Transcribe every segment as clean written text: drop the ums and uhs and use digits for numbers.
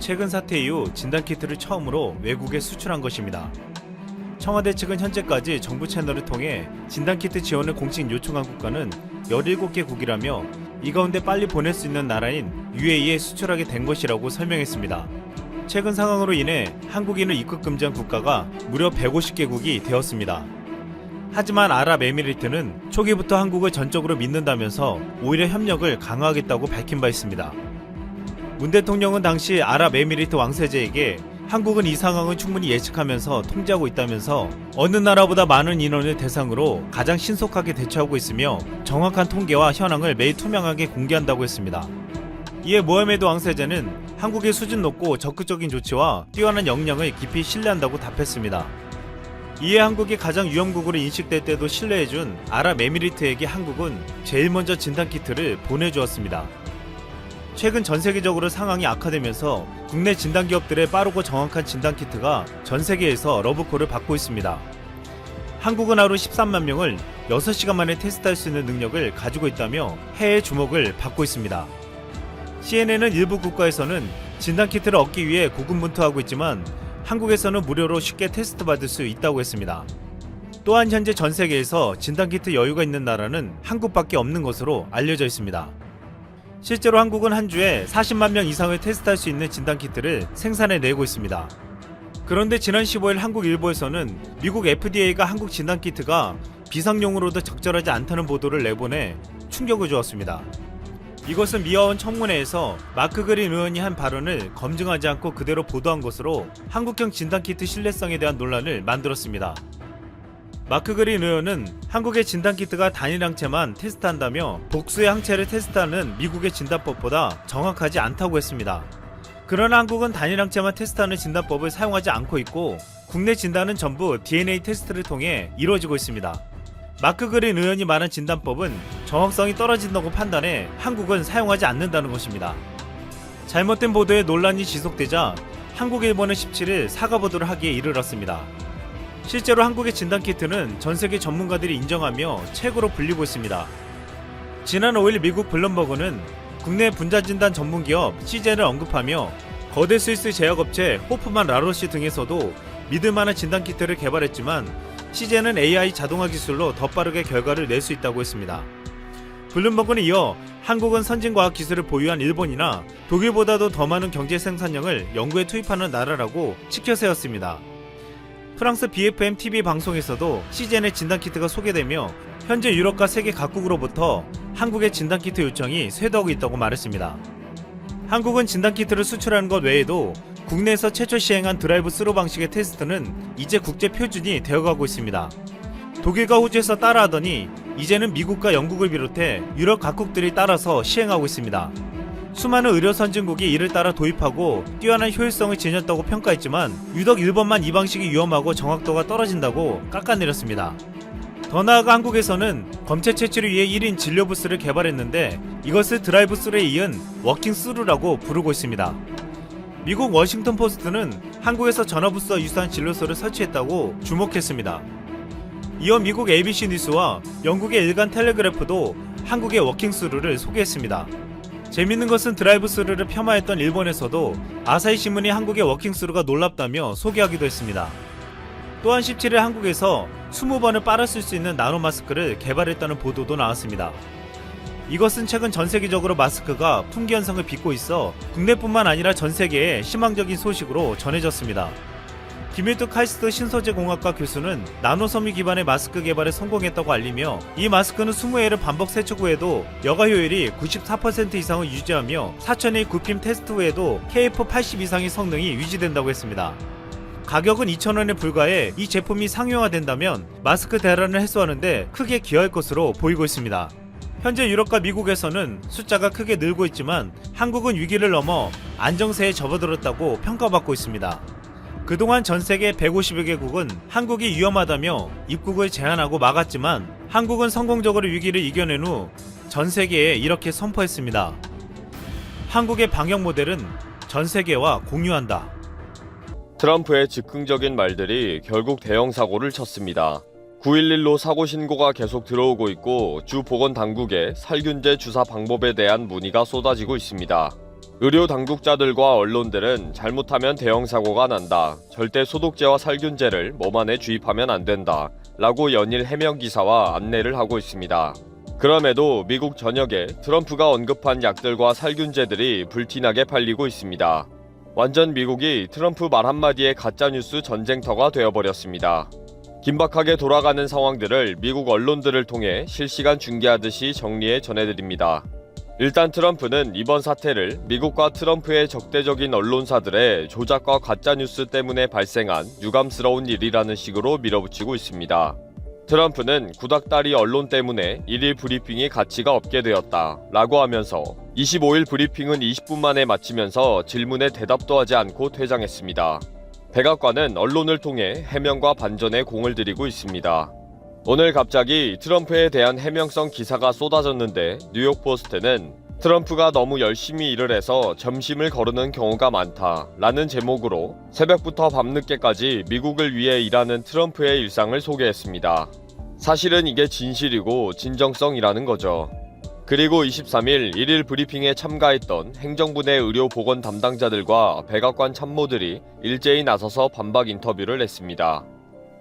최근 사태 이후 진단키트를 처음으로 외국에 수출한 것입니다. 청와대 측은 현재까지 정부 채널을 통해 진단키트 지원을 공식 요청한 국가는 17개 국이라며 이 가운데 빨리 보낼 수 있는 나라인 UAE에 수출하게 된 것이라고 설명했습니다. 최근 상황으로 인해 한국인을 입국 금지한 국가가 무려 150개국이 되었습니다. 하지만 아랍에미리트는 초기부터 한국을 전적으로 믿는다면서 오히려 협력을 강화하겠다고 밝힌 바 있습니다. 문 대통령은 당시 아랍에미리트 왕세자에게 한국은 이 상황을 충분히 예측하면서 통제하고 있다면서 어느 나라보다 많은 인원을 대상으로 가장 신속하게 대처하고 있으며 정확한 통계와 현황을 매일 투명하게 공개한다고 했습니다. 이에 모하메드 왕세자는 한국의 수준 높고 적극적인 조치와 뛰어난 역량을 깊이 신뢰한다고 답했습니다. 이에 한국이 가장 위험국으로 인식될 때도 신뢰해준 아랍에미리트에게 한국은 제일 먼저 진단키트를 보내주었습니다. 최근 전 세계적으로 상황이 악화되면서 국내 진단기업들의 빠르고 정확한 진단키트가 전 세계에서 러브콜을 받고 있습니다. 한국은 하루 13만 명을 6시간 만에 테스트할 수 있는 능력을 가지고 있다며 해외 주목을 받고 있습니다. CNN은 일부 국가에서는 진단키트를 얻기 위해 고군분투하고 있지만 한국에서는 무료로 쉽게 테스트 받을 수 있다고 했습니다. 또한 현재 전 세계에서 진단키트 여유가 있는 나라는 한국밖에 없는 것으로 알려져 있습니다. 실제로 한국은 한 주에 40만 명 이상을 테스트할 수 있는 진단키트를 생산해내고 있습니다. 그런데 지난 15일 한국일보에서는 미국 FDA가 한국 진단키트가 비상용으로도 적절하지 않다는 보도를 내보내 충격을 주었습니다. 이것은 미화원 청문회에서 마크 그린 의원이 한 발언을 검증하지 않고 그대로 보도한 것으로 한국형 진단키트 신뢰성에 대한 논란을 만들었습니다. 마크 그린 의원은 한국의 진단키트가 단일 항체만 테스트한다며 복수의 항체를 테스트하는 미국의 진단법보다 정확하지 않다고 했습니다. 그러나 한국은 단일 항체만 테스트하는 진단법을 사용하지 않고 있고 국내 진단은 전부 DNA 테스트를 통해 이루어지고 있습니다. 마크 그린 의원이 말한 진단법은 정확성이 떨어진다고 판단해 한국은 사용하지 않는다는 것입니다. 잘못된 보도에 논란이 지속되자 한국일보는 17일 사과보도를 하기에 이르렀습니다. 실제로 한국의 진단키트는 전세계 전문가들이 인정하며 최고로 불리고 있습니다. 지난 5일 미국 블룸버그는 국내 분자진단 전문기업 시젠을 언급하며 거대 스위스 제약업체 호프만 라로시 등에서도 믿을만한 진단키트를 개발했지만 시젠은 AI 자동화 기술로 더 빠르게 결과를 낼 수 있다고 했습니다. 블룸버그는 이어 한국은 선진과학 기술을 보유한 일본이나 독일보다도 더 많은 경제 생산량을 연구에 투입하는 나라라고 치켜 세웠습니다. 프랑스 BFM TV 방송에서도 시젠의 진단키트가 소개되며 현재 유럽과 세계 각국으로부터 한국의 진단키트 요청이 쇄도하고 있다고 말했습니다. 한국은 진단키트를 수출하는 것 외에도 국내에서 최초 시행한 드라이브 스루 방식의 테스트는 이제 국제 표준이 되어가고 있습니다. 독일과 호주에서 따라하더니 이제는 미국과 영국을 비롯해 유럽 각국들이 따라서 시행하고 있습니다. 수많은 의료 선진국이 이를 따라 도입하고 뛰어난 효율성을 지녔다고 평가했지만 유독 일본만 이 방식이 위험하고 정확도가 떨어진다고 깎아내렸습니다. 더 나아가 한국에서는 검체 채취를 위해 1인 진료 부스를 개발했는데 이것을 드라이브 스루에 이은 워킹 스루라고 부르고 있습니다. 미국 워싱턴 포스트는 한국에서 전화부스와 유사한 진료소를 설치했다고 주목했습니다. 이어 미국 ABC 뉴스와 영국의 일간 텔레그래프도 한국의 워킹 스루를 소개했습니다. 재밌는 것은 드라이브 스루를 폄하했던 일본에서도 아사히 신문이 한국의 워킹 스루가 놀랍다며 소개하기도 했습니다. 또한 17일 한국에서 20번을 빨아 쓸 수 있는 나노 마스크를 개발했다는 보도도 나왔습니다. 이것은 최근 전 세계적으로 마스크가 품귀 현상을 빚고 있어 국내뿐만 아니라 전 세계에 희망적인 소식으로 전해졌습니다. 김일두 카이스트 신소재공학과 교수는 나노섬유 기반의 마스크 개발에 성공했다고 알리며 이 마스크는 20회를 반복 세척 후에도 여과 효율이 94% 이상을 유지하며 4000회 굽힘 테스트 후에도 KF80 이상의 성능이 유지된다고 했습니다. 가격은 2,000원에 불과해 이 제품이 상용화된다면 마스크 대란을 해소하는데 크게 기여할 것으로 보이고 있습니다. 현재 유럽과 미국에서는 숫자가 크게 늘고 있지만 한국은 위기를 넘어 안정세에 접어들었다고 평가받고 있습니다. 그동안 전세계 150여 개국은 한국이 위험하다며 입국을 제한하고 막았지만 한국은 성공적으로 위기를 이겨낸 후 전세계에 이렇게 선포했습니다. 한국의 방역 모델은 전세계와 공유한다. 트럼프의 즉흥적인 말들이 결국 대형 사고를 쳤습니다. 911로 사고 신고가 계속 들어오고 있고 주 보건 당국에 살균제 주사 방법에 대한 문의가 쏟아지고 있습니다. 의료 당국자들과 언론들은 잘못하면 대형 사고가 난다. 절대 소독제와 살균제를 몸 안에 주입하면 안 된다. 라고 연일 해명 기사와 안내를 하고 있습니다. 그럼에도 미국 전역에 트럼프가 언급한 약들과 살균제들이 불티나게 팔리고 있습니다. 완전 미국이 트럼프 말 한마디에 가짜뉴스 전쟁터가 되어버렸습니다. 긴박하게 돌아가는 상황들을 미국 언론들을 통해 실시간 중계하듯이 정리해 전해드립니다. 일단 트럼프는 이번 사태를 미국과 트럼프의 적대적인 언론사들의 조작과 가짜뉴스 때문에 발생한 유감스러운 일이라는 식으로 밀어붙이고 있습니다. 트럼프는 구닥다리 언론 때문에 일일 브리핑이 가치가 없게 되었다 라고 하면서 25일 브리핑은 20분 만에 마치면서 질문에 대답도 하지 않고 퇴장했습니다. 백악관은 언론을 통해 해명과 반전에 공을 들이고 있습니다. 오늘 갑자기 트럼프에 대한 해명성 기사가 쏟아졌는데 뉴욕포스트는 트럼프가 너무 열심히 일을 해서 점심을 거르는 경우가 많다 라는 제목으로 새벽부터 밤늦게까지 미국을 위해 일하는 트럼프의 일상을 소개했습니다. 사실은 이게 진실이고 진정성이라는 거죠. 그리고 23일 1일 브리핑에 참가했던 행정부 내 의료보건 담당자들과 백악관 참모들이 일제히 나서서 반박 인터뷰를 했습니다.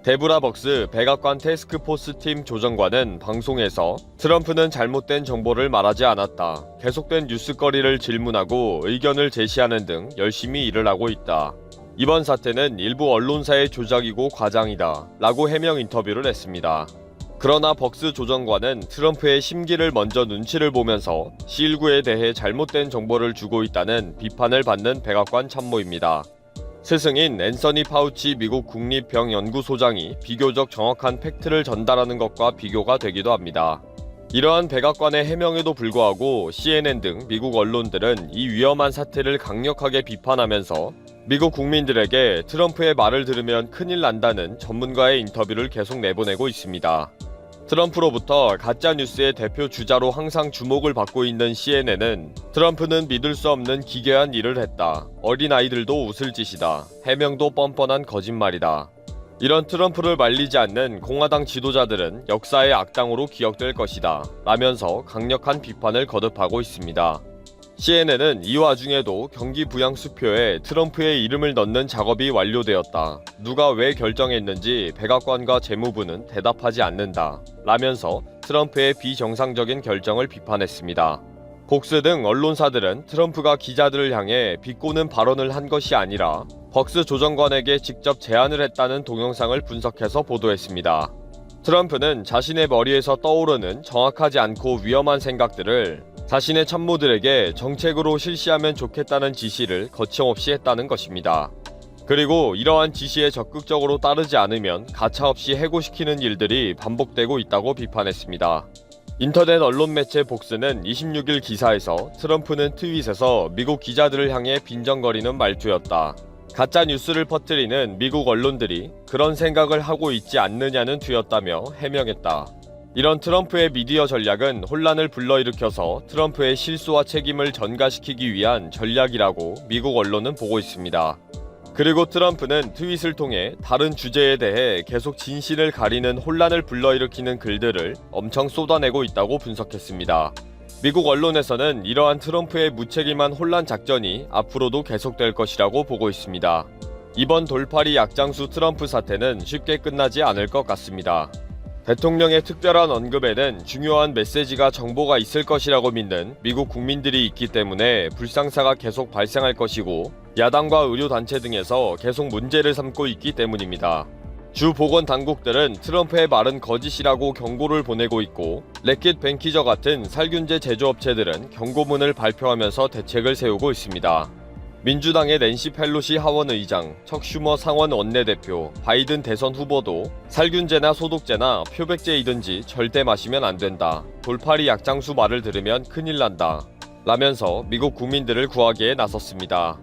데브라 벅스 백악관 태스크포스 팀 조정관은 방송에서 트럼프는 잘못된 정보를 말하지 않았다. 계속된 뉴스거리를 질문하고 의견을 제시하는 등 열심히 일을 하고 있다. 이번 사태는 일부 언론사의 조작이고 과장이다. 라고 해명 인터뷰를 했습니다. 그러나 벅스 조정관은 트럼프의 심기를 먼저 눈치를 보면서 C19에 대해 잘못된 정보를 주고 있다는 비판을 받는 백악관 참모입니다. 스승인 앤서니 파우치 미국 국립병연구소장이 비교적 정확한 팩트를 전달하는 것과 비교가 되기도 합니다. 이러한 백악관의 해명에도 불구하고 CNN 등 미국 언론들은 이 위험한 사태를 강력하게 비판하면서 미국 국민들에게 트럼프의 말을 들으면 큰일 난다는 전문가의 인터뷰를 계속 내보내고 있습니다. 트럼프로부터 가짜뉴스의 대표 주자로 항상 주목을 받고 있는 CNN은 트럼프는 믿을 수 없는 기괴한 일을 했다. 어린아이들도 웃을 짓이다. 해명도 뻔뻔한 거짓말이다. 이런 트럼프를 말리지 않는 공화당 지도자들은 역사의 악당으로 기억될 것이다. 라면서 강력한 비판을 거듭하고 있습니다. CNN은 이 와중에도 경기 부양수표에 트럼프의 이름을 넣는 작업이 완료되었다. 누가 왜 결정했는지 백악관과 재무부는 대답하지 않는다. 라면서 트럼프의 비정상적인 결정을 비판했습니다. 복스 등 언론사들은 트럼프가 기자들을 향해 비꼬는 발언을 한 것이 아니라 벅스 조정관에게 직접 제안을 했다는 동영상을 분석해서 보도했습니다. 트럼프는 자신의 머리에서 떠오르는 정확하지 않고 위험한 생각들을 자신의 참모들에게 정책으로 실시하면 좋겠다는 지시를 거침없이 했다는 것입니다. 그리고 이러한 지시에 적극적으로 따르지 않으면 가차없이 해고시키는 일들이 반복되고 있다고 비판했습니다. 인터넷 언론 매체 복스는 26일 기사에서 트럼프는 트윗에서 미국 기자들을 향해 빈정거리는 말투였다. 가짜 뉴스를 퍼뜨리는 미국 언론들이 그런 생각을 하고 있지 않느냐는 투였다며 해명했다. 이런 트럼프의 미디어 전략은 혼란을 불러일으켜서 트럼프의 실수와 책임을 전가시키기 위한 전략이라고 미국 언론은 보고 있습니다. 그리고 트럼프는 트윗을 통해 다른 주제에 대해 계속 진실을 가리는 혼란을 불러일으키는 글들을 엄청 쏟아내고 있다고 분석했습니다. 미국 언론에서는 이러한 트럼프의 무책임한 혼란 작전이 앞으로도 계속될 것이라고 보고 있습니다. 이번 돌팔이 약장수 트럼프 사태는 쉽게 끝나지 않을 것 같습니다. 대통령의 특별한 언급에는 중요한 메시지가 정보가 있을 것이라고 믿는 미국 국민들이 있기 때문에 불상사가 계속 발생할 것이고 야당과 의료단체 등에서 계속 문제를 삼고 있기 때문입니다. 주 보건 당국들은 트럼프의 말은 거짓이라고 경고를 보내고 있고 래킷 벤키저 같은 살균제 제조업체들은 경고문을 발표하면서 대책을 세우고 있습니다. 민주당의 낸시 펠로시 하원 의장, 척 슈머 상원 원내대표, 바이든 대선 후보도 살균제나 소독제나 표백제이든지 절대 마시면 안 된다. 돌팔이 약장수 말을 들으면 큰일 난다. 라면서 미국 국민들을 구하기에 나섰습니다.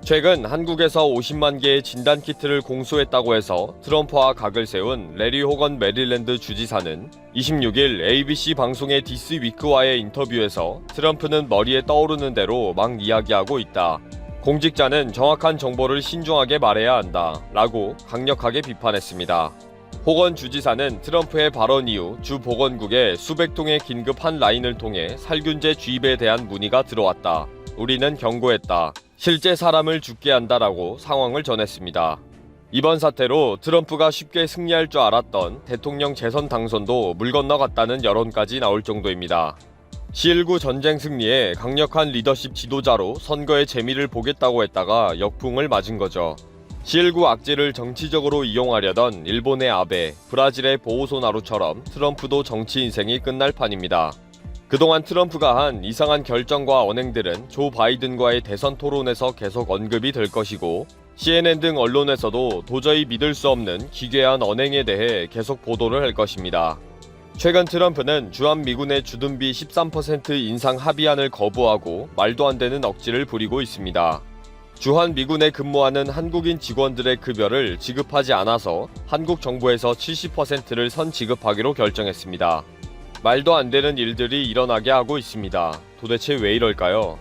최근 한국에서 50만 개의 진단키트를 공수했다고 해서 트럼프와 각을 세운 레리 호건 메릴랜드 주지사는 26일 ABC 방송의 디스 위크와의 인터뷰에서 트럼프는 머리에 떠오르는 대로 막 이야기하고 있다. 공직자는 정확한 정보를 신중하게 말해야 한다. 라고 강력하게 비판했습니다. 호건 주지사는 트럼프의 발언 이후 주 보건국에 수백 통의 긴급 한 라인을 통해 살균제 주입에 대한 문의가 들어왔다. 우리는 경고했다. 실제 사람을 죽게 한다라고 상황을 전했습니다. 이번 사태로 트럼프가 쉽게 승리할 줄 알았던 대통령 재선 당선도 물 건너갔다는 여론까지 나올 정도입니다. 12.19 전쟁 승리에 강력한 리더십 지도자로 선거의 재미를 보겠다고 했다가 역풍을 맞은 거죠. 12.19 악재를 정치적으로 이용하려던 일본의 아베, 브라질의 보우소나루처럼 트럼프도 정치 인생이 끝날 판입니다. 그동안 트럼프가 한 이상한 결정과 언행들은 조 바이든과의 대선 토론에서 계속 언급이 될 것이고 CNN 등 언론에서도 도저히 믿을 수 없는 기괴한 언행에 대해 계속 보도를 할 것입니다. 최근 트럼프는 주한미군의 주둔비 13% 인상 합의안을 거부하고 말도 안 되는 억지를 부리고 있습니다. 주한미군에 근무하는 한국인 직원들의 급여를 지급하지 않아서 한국 정부에서 70%를 선지급하기로 결정했습니다. 말도 안 되는 일들이 일어나게 하고 있습니다. 도대체 왜 이럴까요?